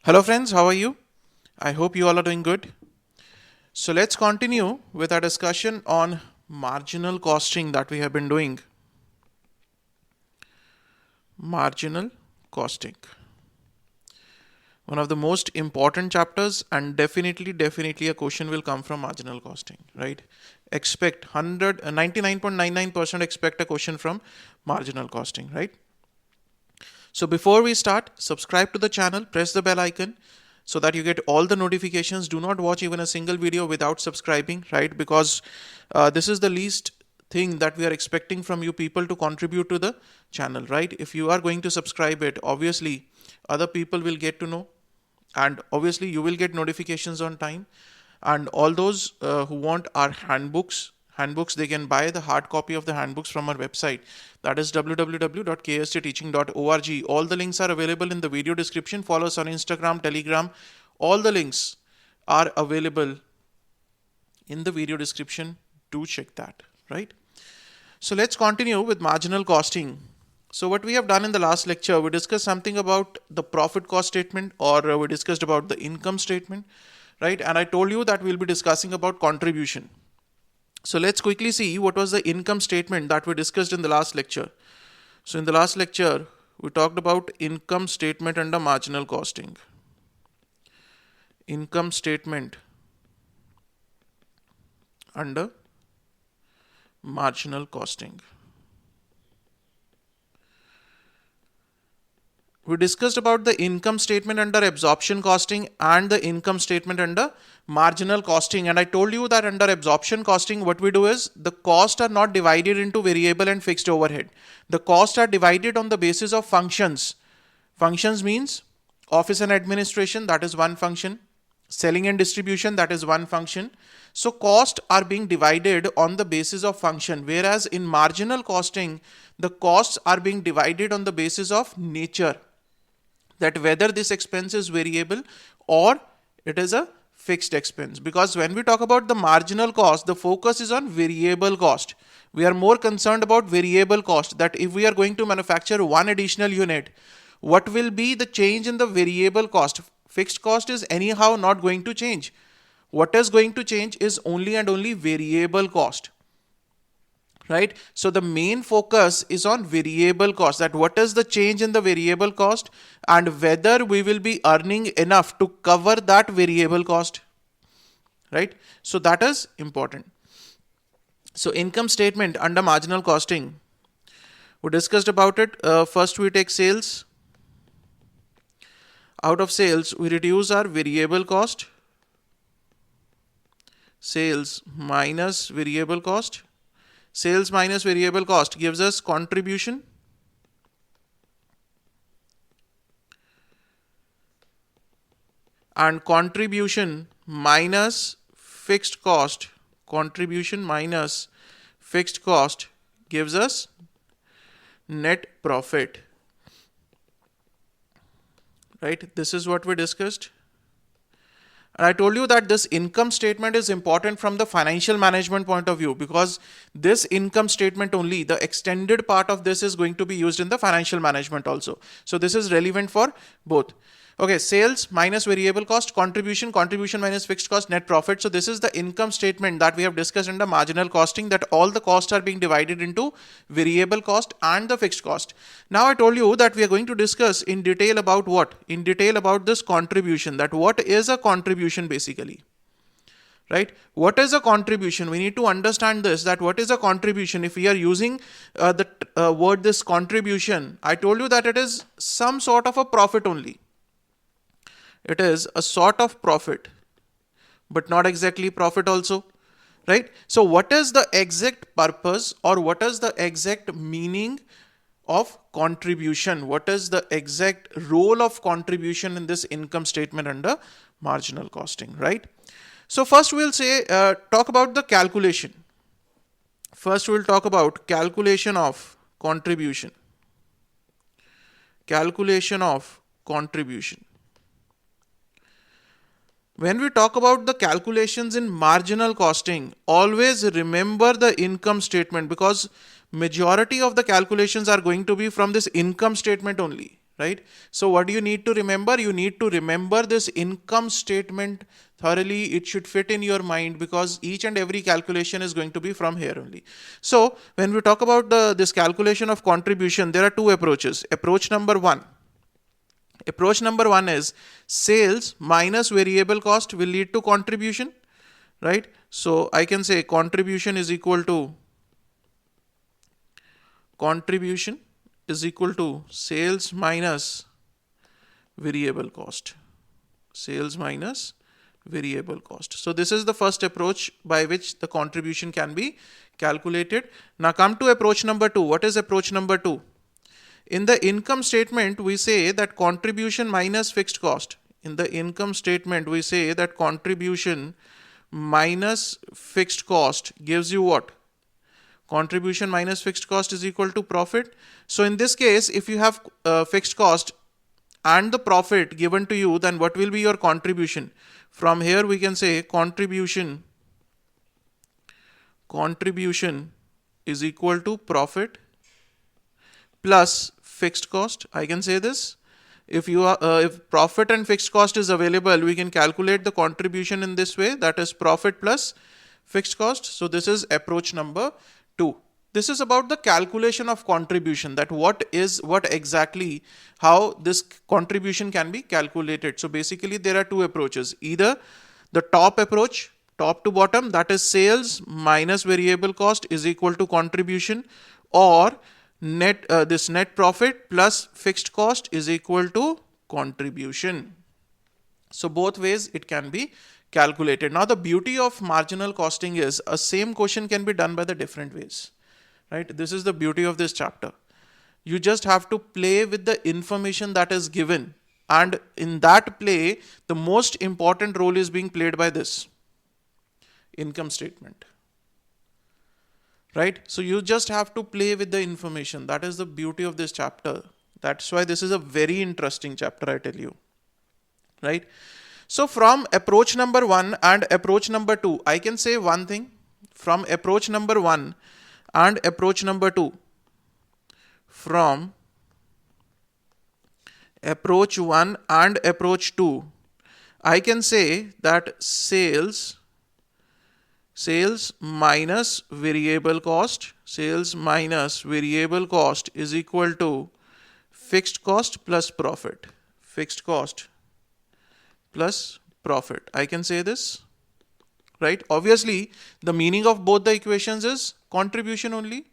Hello friends, how are you? I hope you all are doing good. So let's continue with our discussion on marginal costing that we have been doing. Marginal costing. One of the most important chapters, and definitely a question will come from marginal costing, right? Expect 99.99% expect a question from marginal costing, right? So before we start, subscribe to the channel, press the bell icon so that you get all the notifications. Do not watch even a single video without subscribing, right? Because this is the least thing that we are expecting from you people to contribute to the channel, right? If you are going to subscribe it, obviously other people will get to know, and obviously you will get notifications on time. And all those who want our handbooks, they can buy the hard copy of the handbooks from our website, that is www.kstteaching.org. all the links are available in the video description. Follow us on Instagram, Telegram. All the links are available in the video description. Do check that, right? So let's continue with marginal costing. So what we have done in the last lecture, we discussed something about the profit cost statement, or we discussed about the income statement, right? And I told you that we'll be discussing about contribution. So let's quickly see what was the income statement that we discussed in the last lecture. So in the last lecture, we talked about income statement under marginal costing. Income statement under marginal costing. We discussed about the income statement under absorption costing and the income statement under marginal costing. And I told you that under absorption costing, what we do is the costs are not divided into variable and fixed overhead. The costs are divided on the basis of functions. Functions means office and administration, that is one function. Selling and distribution, that is one function. So costs are being divided on the basis of function, whereas in marginal costing, the costs are being divided on the basis of nature, that whether this expense is variable or it is a fixed expense. Because when we talk about the marginal cost, the focus is on variable cost. We are more concerned about variable cost, that if we are going to manufacture one additional unit, what will be the change in the variable cost? Fixed cost is anyhow not going to change. What is going to change is only and only variable cost, right? So the main focus is on variable cost, that what is the change in the variable cost and whether we will be earning enough to cover that variable cost, right? So that is important. So income statement under marginal costing, we discussed about it. First we take sales. Out of sales, we reduce our variable cost. Sales minus variable cost. Sales minus variable cost gives us contribution. And contribution minus fixed cost. Contribution minus fixed cost gives us net profit. Right? This is what we discussed. And I told you that this income statement is important from the financial management point of view, because this income statement only, the extended part of this is going to be used in the financial management also. So this is relevant for both. Okay, sales minus variable cost, contribution minus fixed cost, net profit. So this is the income statement that we have discussed under marginal costing, that all the costs are being divided into variable cost and the fixed cost. Now I told you that we are going to discuss in detail about what? In detail about this contribution, that what is a contribution basically. Right? What is a contribution? We need to understand this, that what is a contribution. If we are using the word this contribution, I told you that it is some sort of a profit only. It is a sort of profit, but not exactly profit also, right? So what is the exact purpose, or what is the exact meaning of contribution? What is the exact role of contribution in this income statement under marginal costing, right? So first we'll say, talk about the calculation. First we'll talk about calculation of contribution. Calculation of contribution. When we talk about the calculations in marginal costing, always remember the income statement, because majority of the calculations are going to be from this income statement only, right? So what do you need to remember? You need to remember this income statement thoroughly. It should fit in your mind because each and every calculation is going to be from here only. So when we talk about this calculation of contribution, there are two approaches. Approach number one is sales minus variable cost will lead to contribution, right? So I can say contribution is equal to sales minus variable cost. Sales minus variable cost. So this is the first approach by which the contribution can be calculated. Now come to approach number two. What is approach number two? In the income statement, we say that contribution minus fixed cost. In the income statement, we say that contribution minus fixed cost gives you what? Contribution minus fixed cost is equal to profit. So in this case, if you have fixed cost and the profit given to you, then what will be your contribution? From here we can say contribution is equal to profit plus fixed cost. I can say this. If profit and fixed cost is available, we can calculate the contribution in this way, that is profit plus fixed cost. So this is approach number two. This is about the calculation of contribution, that how this contribution can be calculated. So basically there are two approaches. Either the top approach, top to bottom, that is sales minus variable cost is equal to contribution, or net profit plus fixed cost is equal to contribution. So both ways it can be calculated. Now the beauty of marginal costing is a same question can be done by the different ways, right? This is the beauty of this chapter. You just have to play with the information that is given, and in that play the most important role is being played by this income statement, right? So you just have to play with the information. That is the beauty of this chapter. That's why this is a very interesting chapter, I tell you, right? So from approach number one and approach number two, I can say one thing. From approach number one and approach number two, from approach one and approach two, I can say that sales minus variable cost is equal to fixed cost plus profit. Fixed cost plus profit. I can say this, right? Obviously, the meaning of both the equations is contribution only,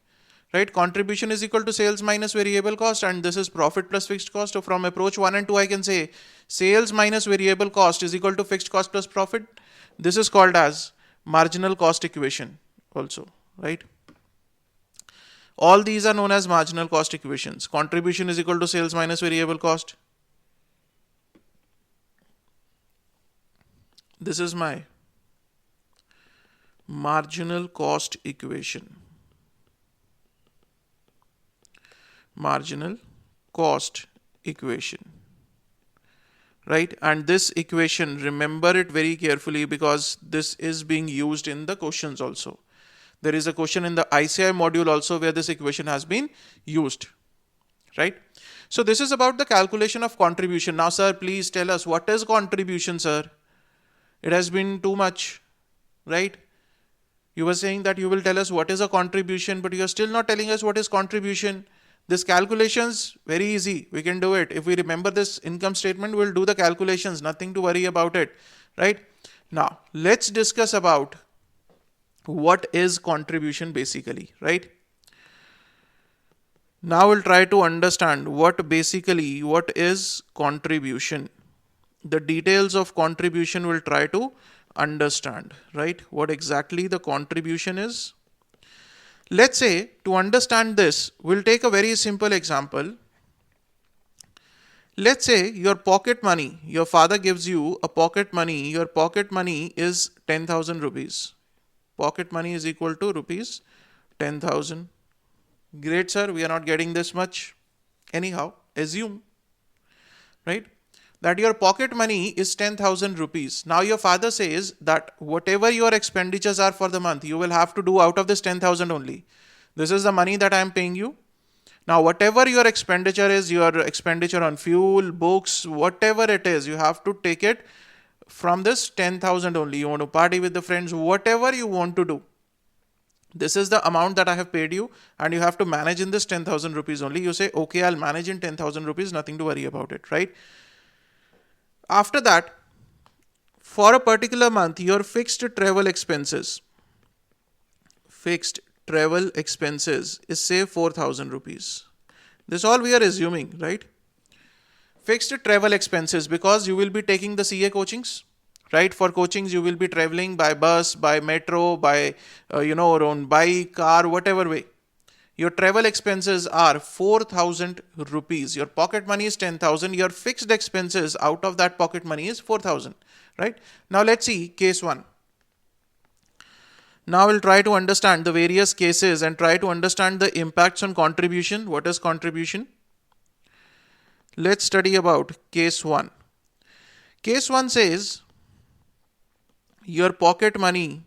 right? Contribution is equal to sales minus variable cost, and this is profit plus fixed cost. So from approach 1 and 2, I can say sales minus variable cost is equal to fixed cost plus profit. This is called as marginal cost equation also, right? All these are known as marginal cost equations. Contribution is equal to sales minus variable cost. This is my marginal cost equation. Marginal cost equation, right? And this equation, remember it very carefully because this is being used in the questions also. There is a question in the ICI module also where this equation has been used, right? So this is about the calculation of contribution. Now, sir, please tell us what is contribution, sir? It has been too much, right? You were saying that you will tell us what is a contribution, but you are still not telling us what is contribution. This calculations, very easy. We can do it. If we remember this income statement, we'll do the calculations. Nothing to worry about it, right? Now, let's discuss about what is contribution basically, right? Now we'll try to understand what is contribution. The details of contribution we'll try to understand, right? What exactly the contribution is. Let's say to understand this, we'll take a very simple example. Let's say your pocket money, your father gives you a pocket money. Your pocket money is 10,000 rupees. Pocket money is equal to rupees 10,000. Great, sir. We are not getting this much. Anyhow, assume, right, that your pocket money is 10,000 rupees. Now your father says that whatever your expenditures are for the month, you will have to do out of this 10,000 only. This is the money that I am paying you. Now, whatever your expenditure is, your expenditure on fuel, books, whatever it is, you have to take it from this 10,000 only. You want to party with the friends, whatever you want to do. This is the amount that I have paid you, and you have to manage in this 10,000 rupees only. You say, okay, I'll manage in 10,000 rupees, nothing to worry about it, right? After that, for a particular month, your fixed travel expenses is say 4,000 rupees. This all we are assuming, right? Fixed travel expenses, because you will be taking the CA coachings, right? For coachings, you will be traveling by bus, by metro, by your own bike, car, whatever way. Your travel expenses are 4,000 rupees. Your pocket money is 10,000. Your fixed expenses out of that pocket money is 4,000, right? Now let's see case 1. Now we'll try to understand the various cases and try to understand the impacts on contribution. What is contribution? Let's study about case 1. Case 1 says your pocket money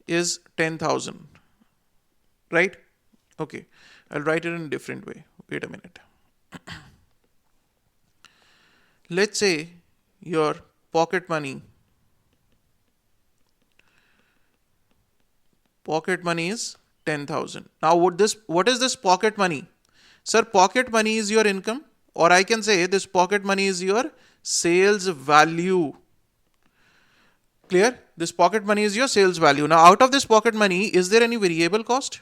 is 10,000, right? Okay, I'll write it in a different way. Wait a minute. Let's say your pocket money is 10,000. Now what is this pocket money? Sir, pocket money is your income, or I can say this pocket money is your sales value. Clear? This pocket money is your sales value. Now out of this pocket money, is there any variable cost?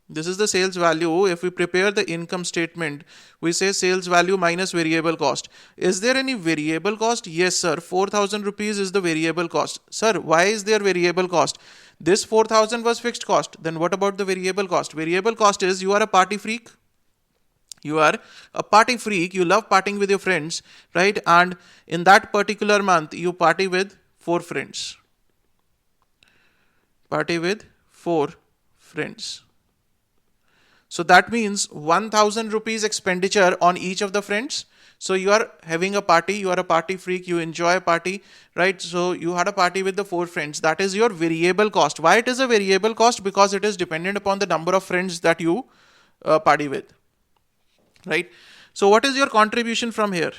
This is the sales value. If we prepare the income statement, we say sales value minus variable cost. Is there any variable cost? Yes, sir. 4,000 rupees is the variable cost. Sir, why is there variable cost? This 4,000 was fixed cost. Then what about the variable cost? Variable cost is you are a party freak. You are a party freak. You love partying with your friends, right? And in that particular month, you party with 4 friends. Party with 4 friends. So that means 1,000 rupees expenditure on each of the friends. So you are having a party, you are a party freak, you enjoy a party, right? So you had a party with the 4 friends. That is your variable cost. Why it is a variable cost? Because it is dependent upon the number of friends that you party with, right? So what is your contribution from here?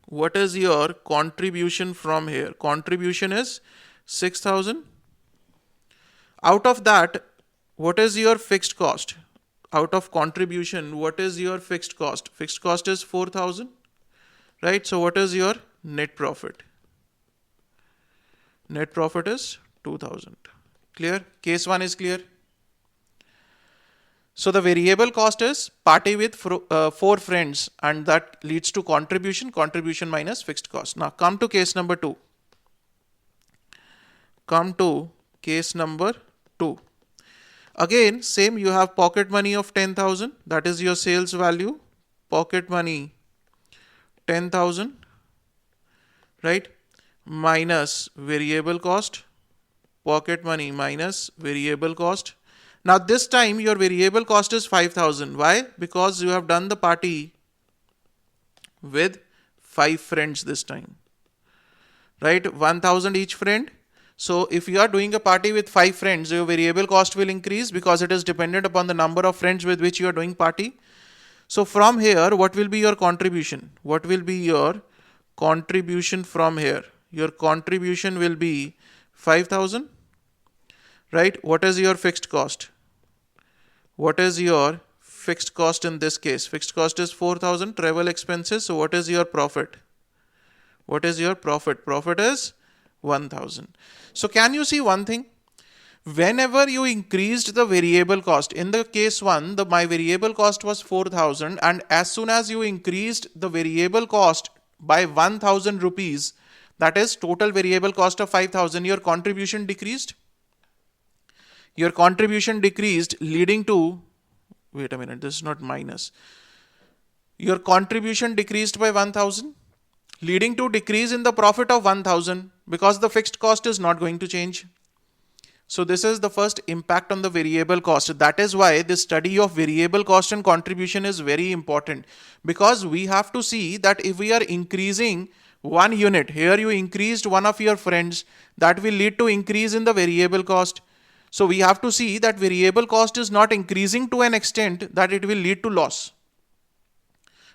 What is your contribution from here? Contribution is 6,000. Out of that, what is your fixed cost? Out of contribution, what is your fixed cost? Fixed cost is 4,000, right? So what is your net profit? Net profit is 2,000. Clear? Case 1 is clear. So the variable cost is party with 4 friends, and that leads to contribution minus fixed cost. Now come to case number 2. Case number 2. Again, same, you have pocket money of 10,000. That is your sales value. Pocket money 10,000, right? Minus variable cost. Pocket money minus variable cost. Now this time your variable cost is 5,000. Why? Because you have done the party with 5 friends this time, right? 1,000 each friend. So if you are doing a party with 5 friends, your variable cost will increase because it is dependent upon the number of friends with which you are doing party. So from here, what will be your contribution? What will be your contribution from here? Your contribution will be 5,000, right? What is your fixed cost? What is your fixed cost in this case? Fixed cost is 4,000, travel expenses. So what is your profit? What is your profit? Profit is 1,000. So can you see one thing? Whenever you increased the variable cost, in the case 1, my variable cost was 4,000, and as soon as you increased the variable cost by 1,000 rupees, that is total variable cost of 5,000, your contribution decreased. Your contribution decreased, leading to, wait a minute, this is not minus. Your contribution decreased by 1,000, leading to decrease in the profit of 1,000 because the fixed cost is not going to change. So this is the first impact on the variable cost. That is why the study of variable cost and contribution is very important, because we have to see that if we are increasing 1 unit. Here you increased one of your friends, that will lead to increase in the variable cost. So we have to see that variable cost is not increasing to an extent that it will lead to loss.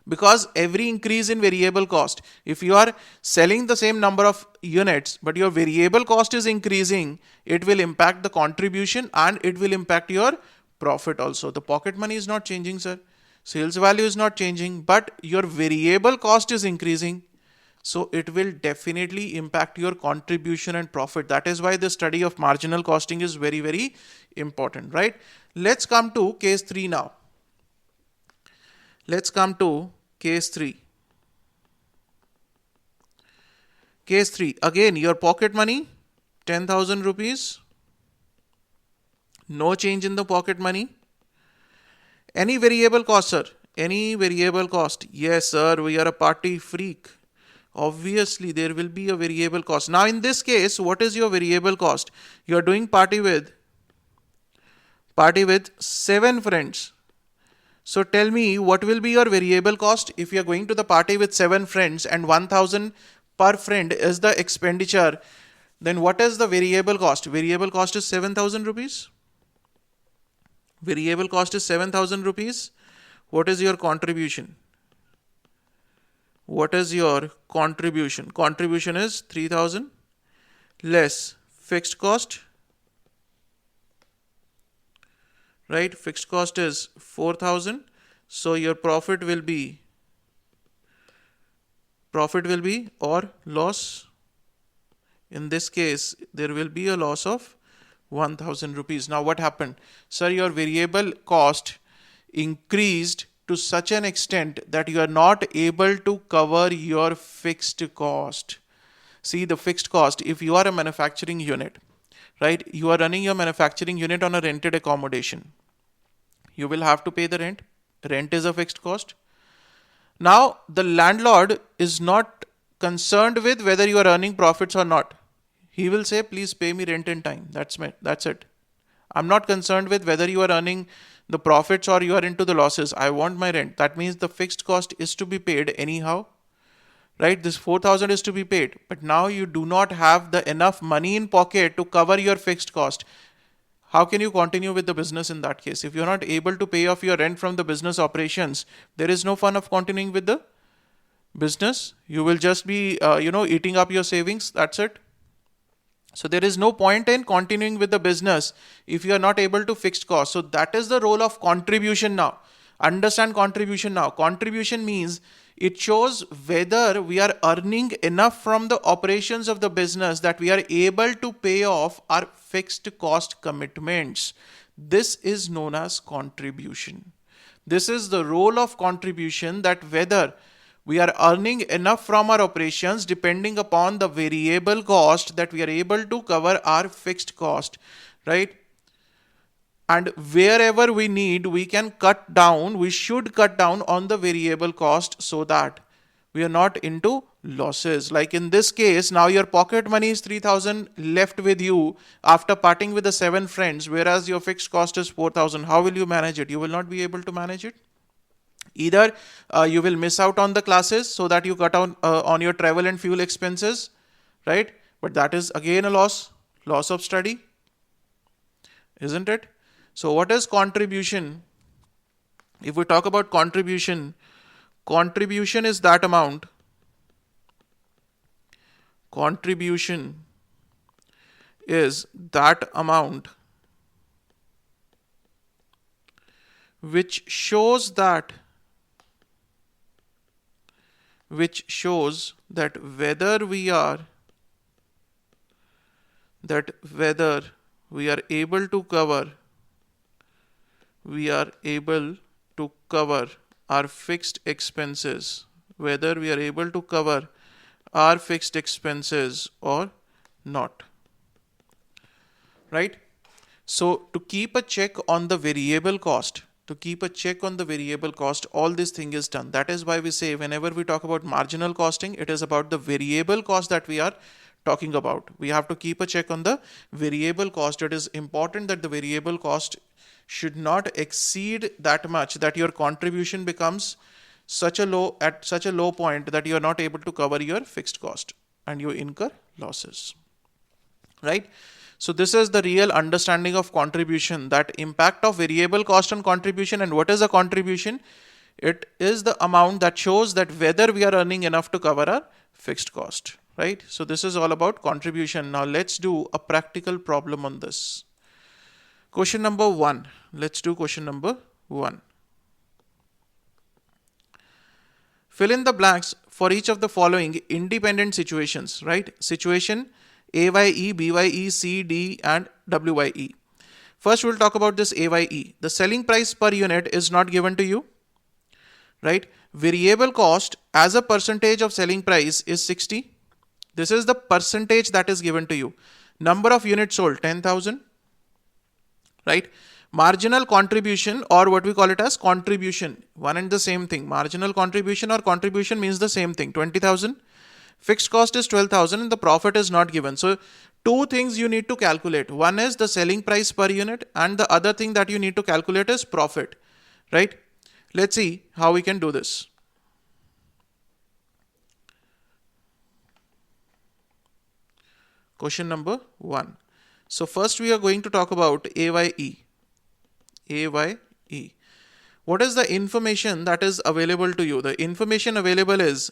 Because every increase in variable cost, if you are selling the same number of units but your variable cost is increasing, it will impact the contribution and it will impact your profit also. The pocket money is not changing, sir. Sales value is not changing, but your variable cost is increasing. So it will definitely impact your contribution and profit. That is why the study of marginal costing is very, very important, right? Let's come to case 3 now. Let's come to case 3. Case 3. Again, your pocket money, 10,000 rupees. No change in the pocket money. Any variable cost, sir? Any variable cost? Yes, sir. We are a party freak. Obviously, there will be a variable cost. Now, in this case, what is your variable cost? You are doing party with 7 friends. So tell me, what will be your variable cost if you are going to the party with 7 friends and 1,000 per friend is the expenditure? Then what is the variable cost? Variable cost is 7,000 rupees. Variable cost is 7,000 rupees. What is your contribution? What is your contribution? Contribution is 3,000 less fixed cost. Right? Fixed cost is 4,000. So your profit will be or loss. In this case, there will be a loss of 1,000 rupees. Now what happened? Sir, your variable cost increased to such an extent that you are not able to cover your fixed cost. See, the fixed cost, if you are a manufacturing unit, right? You are running your manufacturing unit on a rented accommodation. You will have to pay the rent. Rent is a fixed cost. Now, the landlord is not concerned with whether you are earning profits or not. He will say, please pay me rent in time. That's it. I'm not concerned with whether you are earning the profits or you are into the losses. I want my rent. That means the fixed cost is to be paid anyhow. Right? This 4,000 is to be paid. But now you do not have the enough money in pocket to cover your fixed cost. How can you continue with the business in that case? If you're not able to pay off your rent from the business operations, there is no fun of continuing with the business. You will just be, eating up your savings. That's it. So there is no point in continuing with the business if you are not able to fix costs. So that is the role of contribution now. Understand contribution now. Contribution means it shows whether we are earning enough from the operations of the business that we are able to pay off our fixed cost commitments. This is known as contribution. This is the role of contribution, that whether we are earning enough from our operations depending upon the variable cost that we are able to cover our fixed cost, right? And wherever we need, we can cut down, we should cut down on the variable cost so that we are not into losses. Like in this case, now your pocket money is 3,000 left with you after parting with the 7 friends, whereas your fixed cost is 4,000. How will you manage it? You will not be able to manage it. Either you will miss out on the classes so that you cut down on your travel and fuel expenses, right? But that is again a loss of study, isn't it? So what is contribution? If we talk about contribution is that amount. Contribution is that amount which shows that whether we are able to cover our fixed expenses, whether we are able to cover our fixed expenses or not, right? So to keep a check on the variable cost, all this thing is done. That is why we say whenever we talk about marginal costing, it is about the variable cost that we are talking about. We have to keep a check on the variable cost. It is important that the variable cost should not exceed that much that your contribution becomes such a low point that you are not able to cover your fixed cost and you incur losses, right? So this is the real understanding of contribution, that impact of variable cost on contribution. And what is a contribution? It is the amount that shows that whether we are earning enough to cover our fixed cost, right? So this is all about contribution. Now let's do a practical problem on this. Question number 1. Let's do question number 1. Fill in the blanks for each of the following independent situations, right? Situation AYE, BYE, CD and WYE. First, we'll talk about this AYE. The selling price per unit is not given to you, right? Variable cost as a percentage of selling price is 60. This is the percentage that is given to you. Number of units sold, 10,000, right? Marginal contribution, or what we call it as contribution, one and the same thing. Marginal contribution or contribution means the same thing, 20,000. Fixed cost is 12,000 and the profit is not given. So two things you need to calculate. One is the selling price per unit and the other thing that you need to calculate is profit, right? Let's see how we can do this. Question number 1. So first we are going to talk about AYE. AYE. What is the information that is available to you? The information available is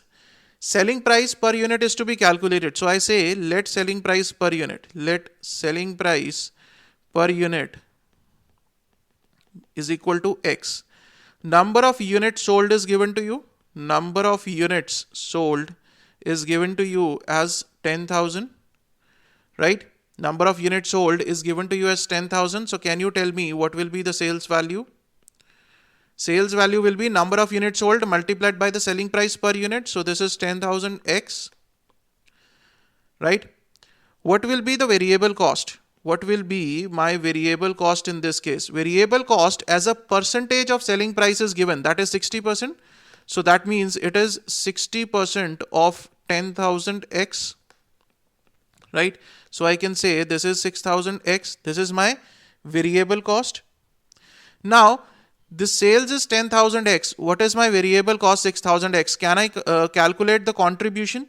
selling price per unit is to be calculated. So I say let selling price per unit. Let selling price per unit is equal to X. Number of units sold is given to you. Number of units sold is given to you as 10,000, right? Number of units sold is given to you as 10,000. So can you tell me what will be the sales value? Sales value will be number of units sold multiplied by the selling price per unit. So this is 10,000 X, right? What will be the variable cost? What will be my variable cost in this case? Variable cost as a percentage of selling price is given, that is 60%. So that means it is 60% of 10,000 X, right? So I can say this is 6,000 X. This is my variable cost. Now the sales is 10,000 X. What is my variable cost? 6,000 X. Can I calculate the contribution?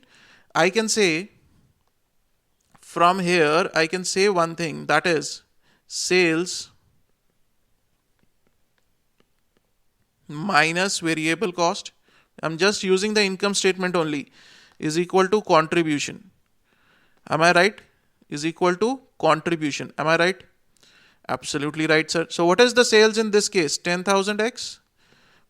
I can say from here, I can say one thing, that is sales minus variable cost. I'm just using the income statement only, is equal to contribution. Am I right? Is equal to contribution. Am I right? Absolutely right, sir. So what is the sales in this case? 10,000 X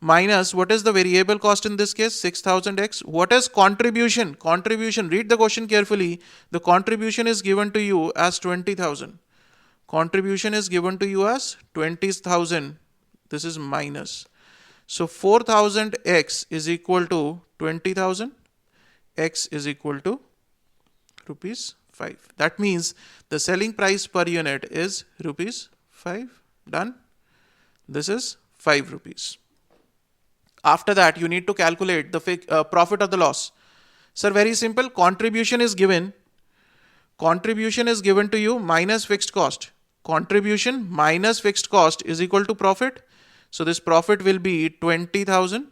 minus what is the variable cost in this case? 6,000 X. What is contribution? Contribution, read the question carefully. The contribution is given to you as 20,000. Contribution is given to you as 20,000. This is minus. So 4,000 X is equal to 20,000. X is equal to rupees 5. That means the selling price per unit is rupees 5. Done. This is 5 rupees. After that, you need to calculate the profit or the loss. Sir, very simple. Contribution is given. Contribution is given to you minus fixed cost. Contribution minus fixed cost is equal to profit. So this profit will be 20,000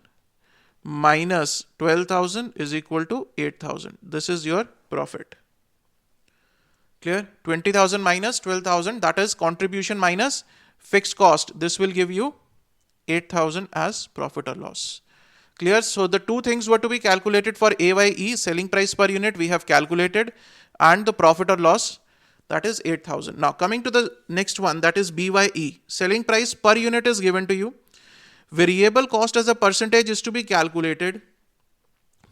minus 12,000 is equal to 8,000. This is your profit. Clear? 20,000 minus 12,000, that is contribution minus fixed cost. This will give you 8,000 as profit or loss. Clear? So the two things were to be calculated for AYE, selling price per unit, we have calculated, and the profit or loss, that is 8,000. Now coming to the next one, that is BYE, selling price per unit is given to you. Variable cost as a percentage is to be calculated.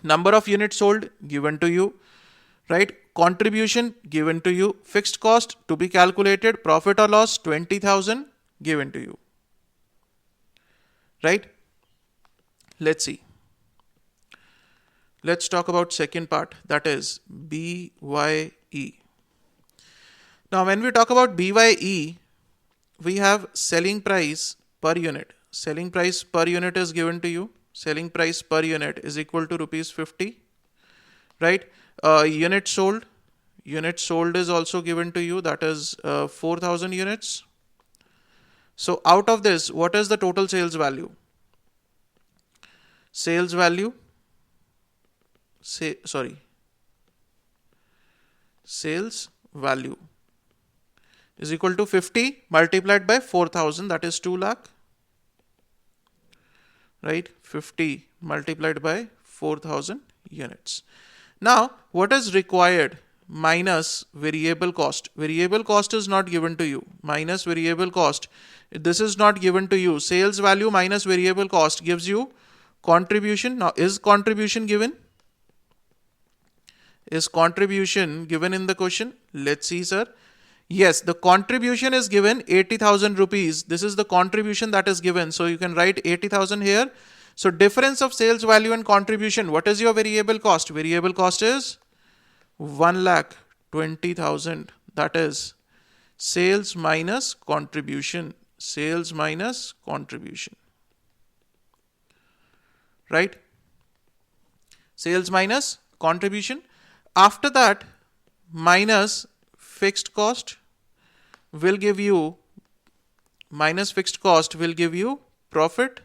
Number of units sold given to you, right? Contribution given to you. Fixed cost to be calculated. Profit or loss 20,000 given to you, right? Let's see. Let's talk about second part, that is BYE. Now when we talk about BYE, we have selling price per unit. Selling price per unit is given to you. Selling price per unit is equal to rupees 50, right? Unit sold. Unit sold is also given to you, that is 4,000 units. So out of this, what is the total sales value? sales value, sales value is equal to 50 multiplied by 4,000, that is 2 lakh, right? 50 multiplied by 4,000 units. Now, what is required? Minus variable cost. Variable cost is not given to you. Minus variable cost. This is not given to you. Sales value minus variable cost gives you contribution. Now, is contribution given? Is contribution given in the question? Let's see, sir. Yes, the contribution is given 80,000 rupees. This is the contribution that is given. So you can write 80,000 here. So difference of sales value and contribution. What is your variable cost? Variable cost is 1,20,000. That is sales minus contribution. Sales minus contribution. Right? Sales minus contribution. After that, minus fixed cost will give you, minus fixed cost will give you profit.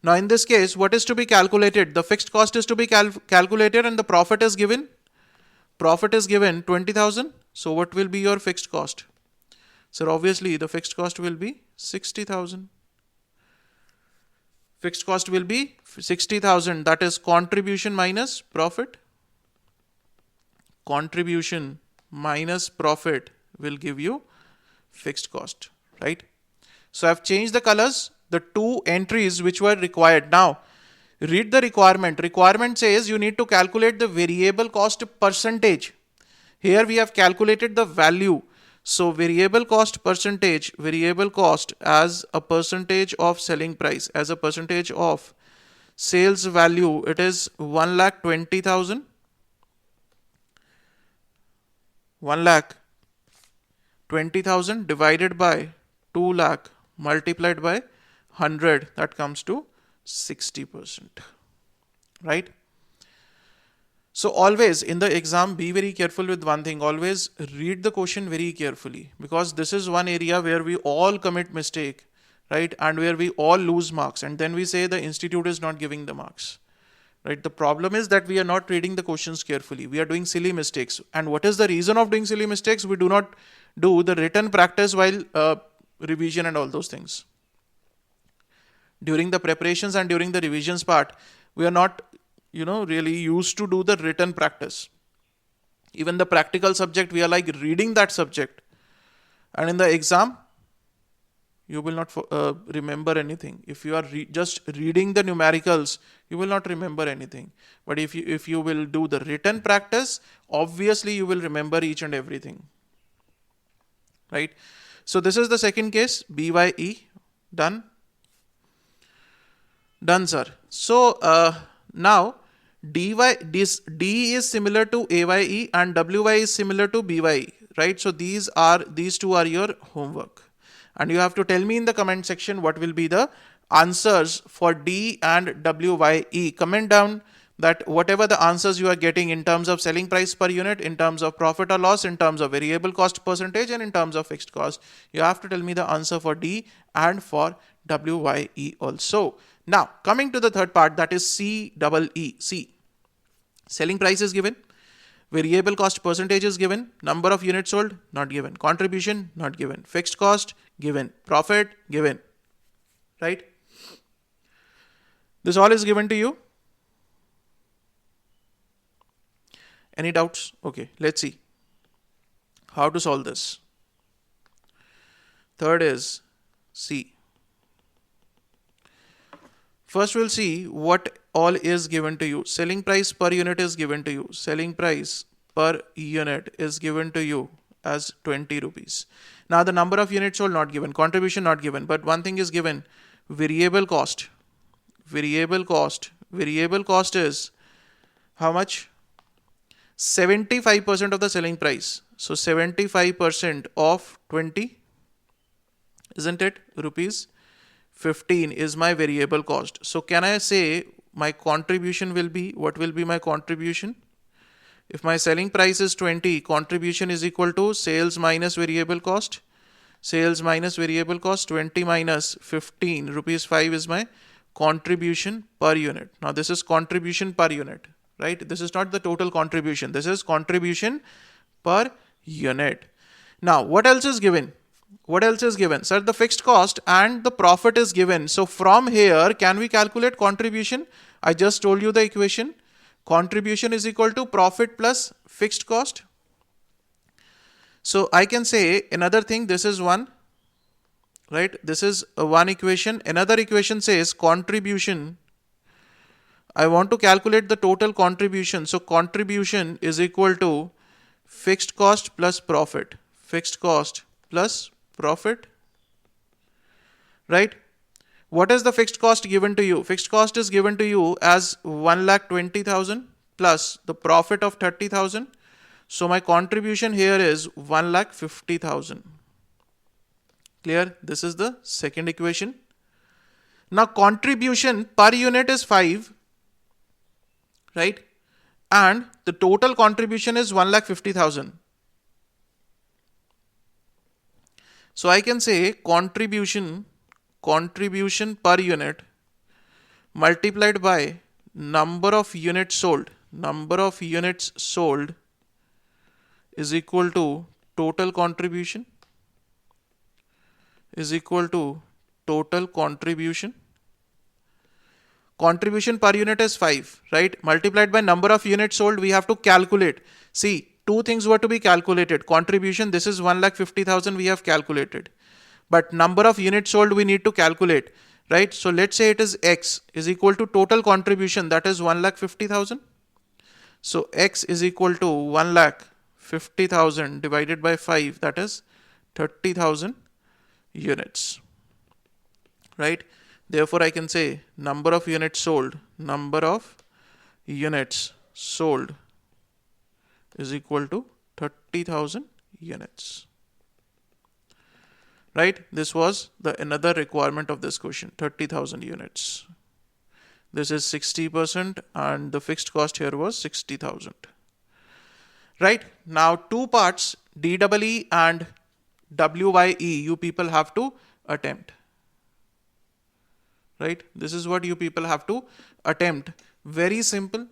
Now in this case, what is to be calculated? The fixed cost is to be calculated and the profit is given. Profit is given 20,000. So what will be your fixed cost? So obviously the fixed cost will be 60,000. Fixed cost will be 60,000. That is contribution minus profit. Contribution minus profit will give you fixed cost, right? So I've changed the colors, the two entries which were required. Now read the requirement. Requirement says you need to calculate the variable cost percentage. Here we have calculated the value. So variable cost percentage, variable cost as a percentage of selling price, as a percentage of sales value, it is 1,20,000. 1,20,000 divided by 2 lakh multiplied by 100, that comes to 60%, right? So always in the exam, be very careful with one thing. Always read the question very carefully, because this is one area where we all commit mistake, right? And where we all lose marks, and then we say the institute is not giving the marks. Right? The problem is that we are not reading the questions carefully. We are doing silly mistakes. And what is the reason of doing silly mistakes? We do not do the written practice while revision and all those things. During the preparations and during the revisions part, we are not, really used to do the written practice. Even the practical subject, we are like reading that subject. And in the exam, you will not remember anything. If you are just reading the numericals, you will not remember anything. But if you will do the written practice, obviously you will remember each and everything. Right? So this is the second case, BYE. Done? Done, sir. So now D is similar to AYE and WY is similar to BYE. Right? So these two are your homework. And you have to tell me in the comment section what will be the answers for D and WYE. Comment down that whatever the answers you are getting in terms of selling price per unit, in terms of profit or loss, in terms of variable cost percentage, and in terms of fixed cost, you have to tell me the answer for D and for WYE also. Now, coming to the third part, that is CEE. C. Selling price is given. Variable cost percentage is given. Number of units sold, not given. Contribution, not given. Fixed cost, given. Profit, given. Right? This all is given to you. Any doubts? Okay, let's see how to solve this. Third is C. First we'll see what all is given to you. Selling price per unit is given to you. Selling price per unit is given to you as 20 rupees. Now the number of units sold not given. Contribution not given. But one thing is given. Variable cost. Variable cost. Variable cost is how much? 75% of the selling price. So 75% of 20, isn't it? Rupees 15 is my variable cost. So can I say my contribution will be, what will be my contribution? If my selling price is 20, contribution is equal to sales minus variable cost. Sales minus variable cost, 20 minus 15, rupees 5 is my contribution per unit. Now this is contribution per unit, right? This is not the total contribution. This is contribution per unit. Now what else is given? What else is given? Sir, the fixed cost and the profit is given. So from here, can we calculate contribution? I just told you the equation. Contribution is equal to profit plus fixed cost. So I can say another thing, this is one, right? This is one equation. Another equation says contribution. I want to calculate the total contribution. So contribution is equal to fixed cost plus profit. Fixed cost plus profit, right? What is the fixed cost given to you? Fixed cost is given to you as 1,20,000 plus the profit of 30,000. So my contribution here is 1,50,000. Clear? This is the second equation. Now contribution per unit is 5, right? And the total contribution is 1,50,000. So I can say contribution per unit multiplied by number of units sold. Number of units sold is equal to total contribution is equal to total contribution. Contribution per unit is 5, right? Multiplied by number of units sold, we have to calculate. See, two things were to be calculated. Contribution, this is 1,50,000 we have calculated. But number of units sold we need to calculate, right? So let's say it is X is equal to total contribution, that is 1,50,000. So X is equal to 1,50,000 divided by 5, that is 30,000 units, right? Therefore I can say number of units sold is equal to 30,000 units, right? This was the another requirement of this question, 30,000 units. This is 60% and the fixed cost here was 60,000. Right? Now two parts, DEE and WYE, you people have to attempt. Right? This is what you people have to attempt. Very simple.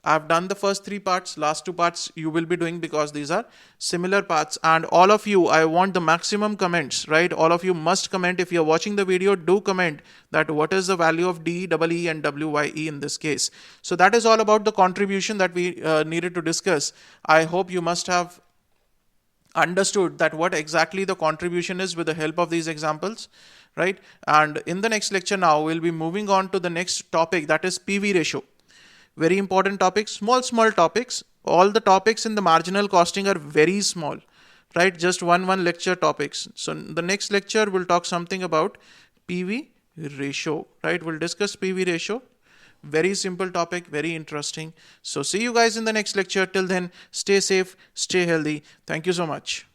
I've done the first three parts, last two parts you will be doing because these are similar parts, and all of you, I want the maximum comments, right? All of you must comment. If you're watching the video, do comment that what is the value of DEE and WYE in this case. So that is all about the contribution that we needed to discuss. I hope you must have understood that what exactly the contribution is with the help of these examples, right? And in the next lecture now, we'll be moving on to the next topic, that is PV ratio. Very important topics, small topics. All the topics in the marginal costing are very small, right? Just one lecture topics. So the next lecture we'll talk something about PV ratio, right? We'll discuss PV ratio. Very simple topic, very interesting. So see you guys in the next lecture. Till then, stay safe, stay healthy. Thank you so much.